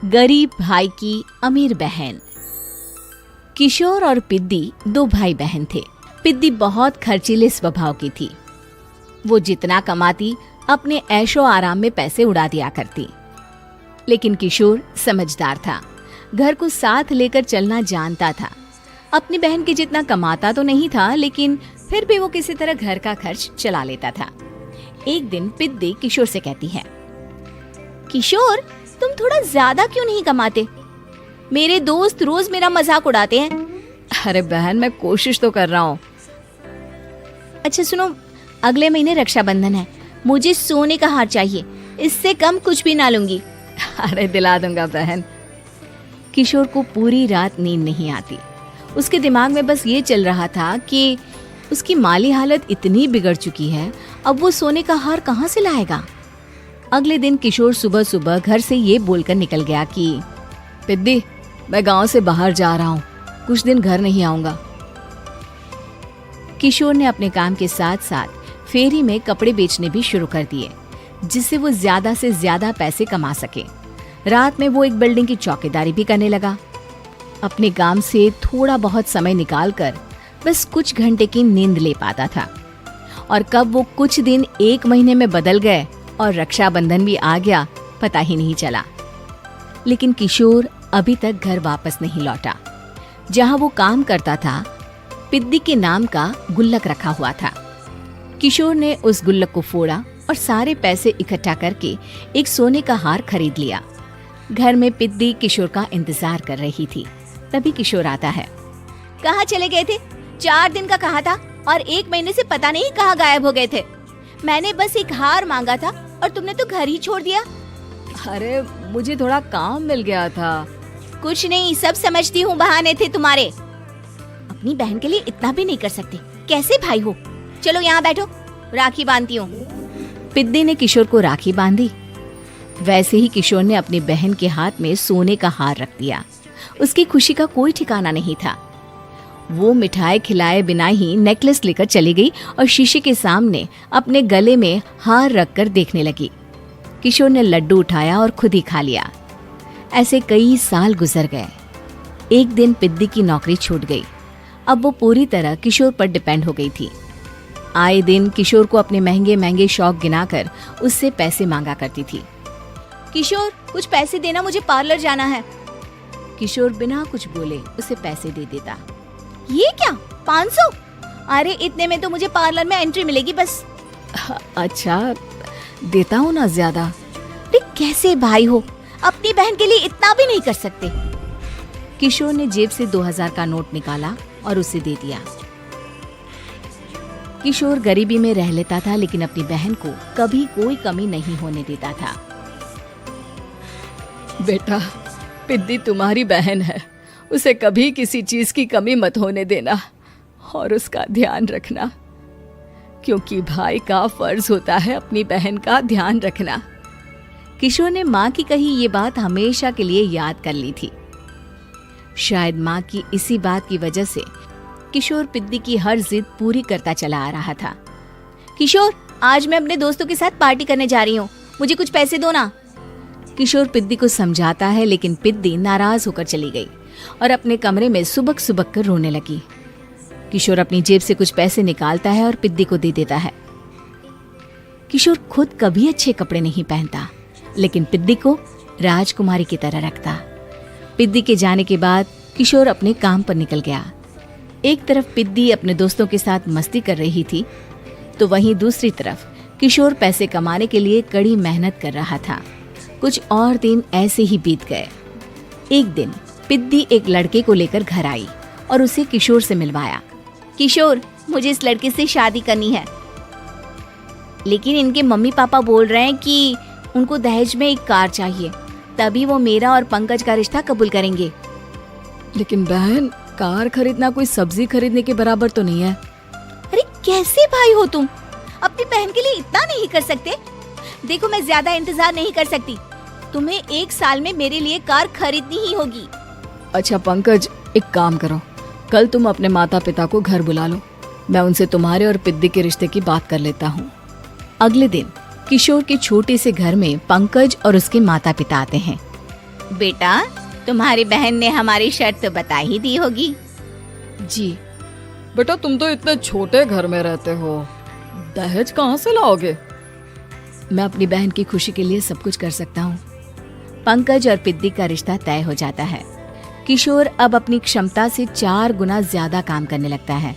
गरीब भाई की अमीर बहन। किशोर और पिद्दी दो भाई बहन थे। पिद्दी बहुत खर्चीले स्वभाव की थी। वो जितना कमाती अपने ऐशो आराम में पैसे उड़ा दिया करती। लेकिन किशोर समझदार था, घर को साथ लेकर चलना जानता था। अपनी बहन के जितना कमाता तो नहीं था, लेकिन फिर भी वो किसी तरह घर का खर्च चला लेता था। एक दिन पिद्दी किशोर से कहती है, किशोर, तुम थोड़ा ज्यादा क्यों नहीं कमाते? मेरे दोस्त रोज मेरा मजाक उड़ाते हैं। अरे बहन, मैं कोशिश तो कर रहा हूँ। अच्छा सुनो, अगले महीने रक्षाबंधन है, मुझे सोने का हार चाहिए, इससे कम कुछ भी ना लूंगी। अरे दिला दूंगा बहन। किशोर को पूरी रात नींद नहीं आती। उसके दिमाग में बस ये चल रहा था कि उसकी माली हालत इतनी बिगड़ चुकी है, अब वो सोने का हार कहाँ से लाएगा। अगले दिन किशोर सुबह सुबह घर से ये बोलकर निकल गया कि पिद्दी, मैं गांव से बाहर जा रहा हूँ, कुछ दिन घर नहीं आऊंगा। किशोर ने अपने काम के साथ साथ फेरी में कपड़े बेचने भी शुरू कर दिए, जिससे वो ज्यादा से ज्यादा पैसे कमा सके। रात में वो एक बिल्डिंग की चौकीदारी भी करने लगा। अपने काम से थोड़ा बहुत समय निकालकर बस कुछ घंटे की नींद ले पाता था। और कब वो कुछ दिन एक महीने में बदल गए और रक्षाबंधन भी आ गया, पता ही नहीं चला। लेकिन किशोर अभी तक घर वापस नहीं लौटा। जहां वो काम करता था, पिद्दी के नाम का गुल्लक रखा हुआ था। किशोर ने उस गुल्लक को फोड़ा और सारे पैसे इकट्ठा करके एक सोने का हार खरीद लिया। घर में पिद्दी किशोर का इंतजार कर रही थी। तभी किशोर आता है। कहाँ चले गए थे? 4 दिन का कहा था और 1 महीने से पता नहीं कहाँ गायब हो गए थे। मैंने बस एक हार मांगा था और तुमने तो घर ही छोड़ दिया। अरे मुझे थोड़ा काम मिल गया था। कुछ नहीं, सब समझती हूँ, बहाने थे तुम्हारे। अपनी बहन के लिए इतना भी नहीं कर सकते, कैसे भाई हो? चलो यहाँ बैठो, राखी बांधती हूँ। पिद्दी ने किशोर को राखी बांधी। वैसे ही किशोर ने अपनी बहन के हाथ में सोने का हार रख दिया। उसकी खुशी का कोई ठिकाना नहीं था। वो मिठाई खिलाए बिना ही नेकलेस लेकर चली गई और शीशे के सामने अपने गले में हार रखकर देखने लगी। किशोर ने लड्डू उठाया और खुद ही खा लिया। ऐसे कई साल गुजर गए। एक दिन पिद्दी की नौकरी छूट गई। अब वो पूरी तरह किशोर पर डिपेंड हो गई थी। आए दिन किशोर को अपने महंगे महंगे शौक गिनाकर उससे पैसे मांगा करती थी। किशोर, कुछ पैसे देना, मुझे पार्लर जाना है। किशोर बिना कुछ बोले उसे पैसे दे देता। ये क्या, 500? अरे इतने में तो मुझे पार्लर में एंट्री मिलेगी बस। अच्छा, देता हूँ ना ज्यादा। अरे कैसे भाई हो, अपनी बहन के लिए इतना भी नहीं कर सकते। किशोर ने जेब से 2000 का नोट निकाला और उसे दे दिया। किशोर गरीबी में रह लेता था, लेकिन अपनी बहन को कभी कोई कमी नहीं होने देता था। बेटा, पिद्दी तुम्हारी बहन है, उसे कभी किसी चीज की कमी मत होने देना और उसका ध्यान रखना, क्योंकि भाई का फर्ज होता है अपनी बहन का ध्यान रखना। किशोर ने माँ की कही ये बात हमेशा के लिए याद कर ली थी। शायद माँ की इसी बात की वजह से किशोर पिद्दी की हर जिद पूरी करता चला आ रहा था। किशोर, आज मैं अपने दोस्तों के साथ पार्टी करने जा रही हूँ, मुझे कुछ पैसे दो ना। किशोर पिद्दी को समझाता है, लेकिन पिद्दी नाराज होकर चली गई और अपने कमरे में सुबक सुबक कर रोने लगी। किशोर अपनी जेब से कुछ पैसे निकालता है और पिद्दी को दे देता है। किशोर खुद कभी अच्छे कपड़े नहीं पहनता, लेकिन पिद्दी को राजकुमारी की तरह रखता। पिद्दी के जाने के बाद किशोर अपने काम पर निकल गया। एक तरफ पिद्दी अपने दोस्तों के साथ मस्ती कर रही थी, तो वहीं दूसरी तरफ किशोर पैसे कमाने के लिए कड़ी मेहनत कर रहा था। कुछ और दिन ऐसे ही बीत गए। एक दिन पिद्दी एक लड़के को लेकर घर आई और उसे किशोर से मिलवाया। किशोर, मुझे इस लड़के से शादी करनी है, लेकिन इनके मम्मी पापा बोल रहे हैं कि उनको दहेज में एक कार चाहिए, तभी वो मेरा और पंकज का रिश्ता कबूल करेंगे। लेकिन बहन, कार खरीदना कोई सब्जी खरीदने के बराबर तो नहीं है। अरे कैसे भाई हो तुम, अपनी बहन के लिए इतना नहीं कर सकते? देखो, मैं ज्यादा इंतजार नहीं कर सकती, तुम्हें 1 साल में मेरे लिए कार खरीदनी ही होगी। अच्छा पंकज, एक काम करो, कल तुम अपने माता पिता को घर बुला लो, मैं उनसे तुम्हारे और पिद्दी के रिश्ते की बात कर लेता हूँ। अगले दिन किशोर के छोटे से घर में पंकज और उसके माता पिता आते हैं। बेटा, तुम्हारी बहन ने हमारी शर्त तो बता ही दी होगी। जी। बेटा तुम तो इतने छोटे घर में रहते हो, दहेज कहाँ से लाओगे? मैं अपनी बहन की खुशी के लिए सब कुछ कर सकता हूँ। पंकज और पिद्दी का रिश्ता तय हो जाता है। किशोर अब अपनी क्षमता से 4 गुना ज्यादा काम करने लगता है।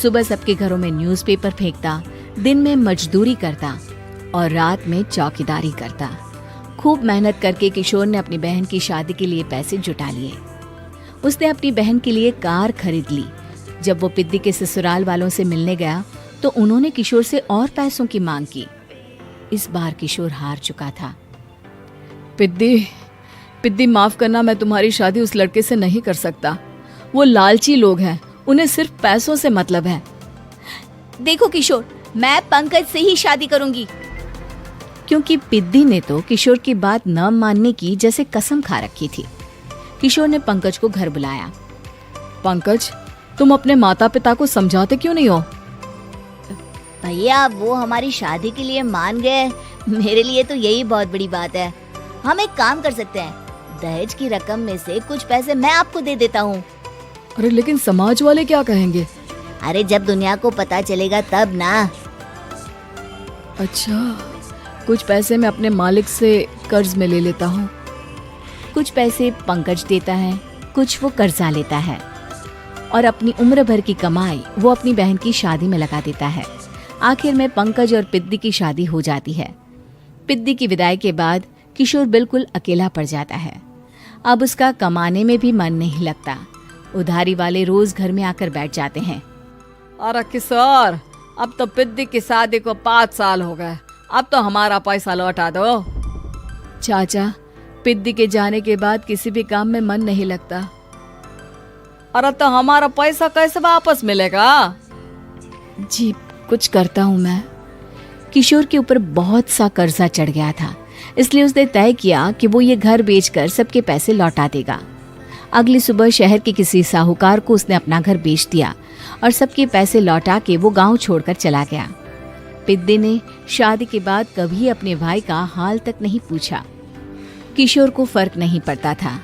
सुबह सबके घरों में न्यूज़पेपर फेंकता, दिन में मजदूरी करता और रात में चौकीदारी करता। खूब मेहनत करके किशोर ने अपनी बहन की शादी के लिए पैसे जुटा लिए। उसने अपनी बहन के लिए कार खरीद ली। जब वो पिद्दी के ससुराल वालों से मिलने गया तो उन्होंने किशोर से और पैसों की मांग की। इस बार किशोर हार चुका था। पिद्दी माफ करना, मैं तुम्हारी शादी उस लड़के से नहीं कर सकता। वो लालची लोग हैं, उन्हें सिर्फ पैसों से मतलब है। देखो किशोर, मैं पंकज से ही शादी करूंगी। क्योंकि पिद्दी ने तो किशोर की बात न मानने की जैसे कसम खा रखी थी। किशोर ने पंकज को घर बुलाया। पंकज, तुम अपने माता पिता को समझाते क्यों नहीं हो? भैया, वो हमारी शादी के लिए मान गए, मेरे लिए तो यही बहुत बड़ी बात है। हम एक काम कर सकते हैं, दहेज की रकम में से कुछ पैसे मैं आपको दे देता हूँ। अरे लेकिन समाज वाले क्या कहेंगे? अरे जब दुनिया को पता चलेगा तब ना। अच्छा, कुछ पैसे मैं अपने मालिक से कर्ज में ले लेता हूँ। कुछ पैसे पंकज देता है, कुछ वो कर्जा लेता है और अपनी उम्र भर की कमाई वो अपनी बहन की शादी में लगा देता है। आखिर में पंकज और पिद्दी की शादी हो जाती है। पिद्दी की विदाई के बाद किशोर बिल्कुल अकेला पड़ जाता है। अब उसका कमाने में भी मन नहीं लगता। उधारी वाले रोज घर में आकर बैठ जाते हैं। अरे किशोर, अब तो पिद्दी की शादी को 5 साल हो गए, अब तो हमारा पैसा लौटा दो। चाचा, पिद्दी के जाने के बाद किसी भी काम में मन नहीं लगता। अरे तो हमारा पैसा कैसे वापस मिलेगा? जी, कुछ करता हूँ मैं। किशोर के ऊपर बहुत सा कर्जा चढ़ गया था, इसलिए उसने तय किया कि वो ये घर बेचकर सबके पैसे लौटा देगा। अगली सुबह शहर के किसी साहूकार को उसने अपना घर बेच दिया और सबके पैसे लौटा के वो गांव छोड़कर चला गया। पिद्दी ने शादी के बाद कभी अपने भाई का हाल तक नहीं पूछा। किशोर को फर्क नहीं पड़ता था,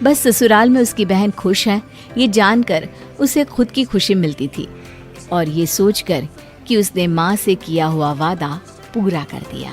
बस ससुराल में उसकी बहन खुश है ये जानकर उसे खुद की खुशी मिलती थी और ये सोचकर कि उसने माँ से किया हुआ वादा पूरा कर दिया।